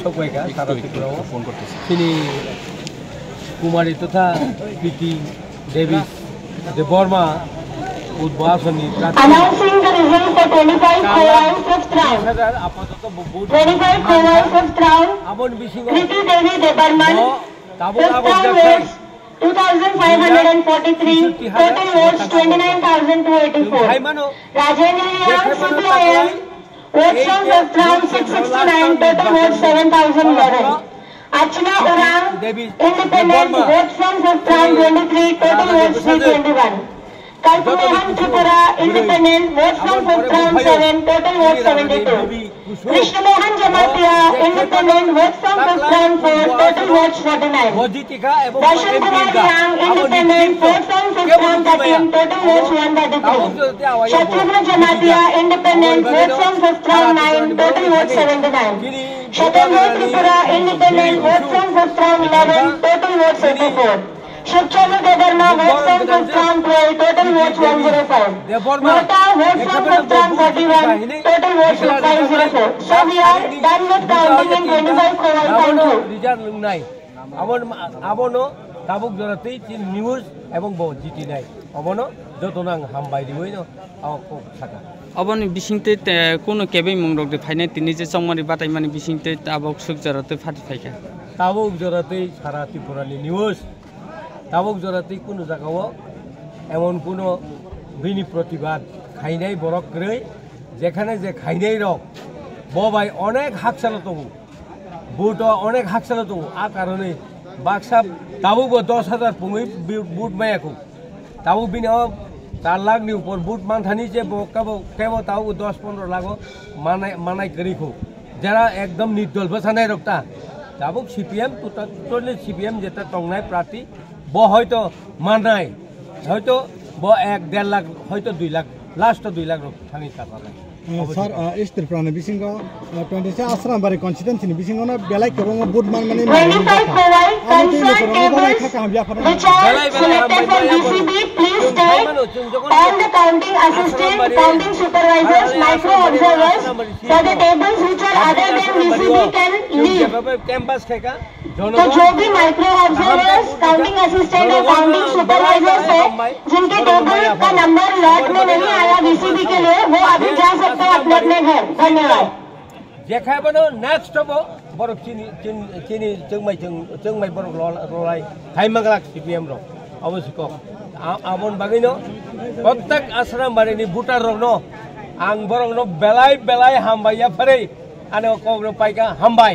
সবাইকে সারা ত্রিপুরাও ফোন করতেছি তিনি কুমারী তথা প্রীতি দেবী Debbarma উদ্ভাসনী announcing the result for 25 Khowai 5th round. 25 Khowai 5th round. Preeti Devi Debarman. 5th round votes 2,543. Total votes 29,284. Rajendra Yam CPIM. Votes from 5th round 669. Total votes 7,011. Archana Orang Independent. Votes from 5th round 23. Total votes 321. Kalpumohan Tripura Independent. Votes from 5th round 7. Total votes 72. Krishna Mohan Jamatia Independent. Votes from 5th round 4. Total votes 49. Darshan Kumar Yang Independent. Votes from 5th round 13. Total votes 133. Shatrugna Jamatia Independent. Votes from 5th round 9. Total votes 79. Shatrugna Tripura Independent. Votes from 5th round 11. Total votes 84. Shubchandra Debarma votes from 5th round 12. Total votes 105. Mehta votes from 5th round 41. Total votes 504. So we are done with counting in 25 Khowai. Thank you. Result নাই আবনো তাবুক জরাতে চিন news এবং GT নাই অবনো যত নাং হামবাই দিবই ন আও থাকা অবনি বিসিংতে কোন কেবে মংরক দে ফাইনে তিনি যে চংমারি বাটাই মানে বিসিংতে তাবুক সুক জরাতে ফাটি ফাইকা তাবুক জরাতে সারা ত্রিপুরানি নিউজ তাবুক জরাতে কোনো জায়গাও এমন কোনো বিনি প্রতিবাদ খাইনাই বরক গ্রই যেখানে যে খাইনাই রক ববাই অনেক হাকসালো তবু বুট অনেক হাকসালো তবু আ কারণে বাক্সা তাবুক 10,000 পুঙি বুট মায়াকু তাবুক বিনি 4 লাখনি উপর বুট মানথানি যে কেবল তাও 10-15 লাখ মানাই করিখু যারা একদম নির্দল বসানাই রক্তা তাবুক সিপিএম টোটালি সিপিএম যেটা টংনাই প্রার্থী ব হয়তো মানাই হয়তো ব 1-1.5 লাখ হয়তো 2 লাখ লাস্ট 2 লাখ থানি টাকা নাই सर इस त्रिपुरा बिसिंग 20 आश्रम बारे कॉन्स्टिट्यूएंसी बिसिंग ना बेलाय केबो बुट मान माने 25 Khowai concerned tables which are selected for BCB please stay and the counting assistant counting supervisors micro observers for the tables which are other than BCB can leave campus खेका तो जो भी माइक्रो ऑब्जर्वर्स काउंटिंग असिस्टेंट और counting supervisors है जिनके table का number lot में नहीं आया बीसीबी के लिए वो अभी जा सकते हैं अपने अपने घर धन्यवाद जेखाय बनो नेक्स्ट हो बरक चिनी चंगमाई बरक रोलाई हाइमागलाक सीपीएम रो अवश्य को आबन बागिनो प्रत्येक आश्रम बारिनि बुटार रो नो आं बरक नो बेलाय हामबाया फरे आने को पाइका हामबाय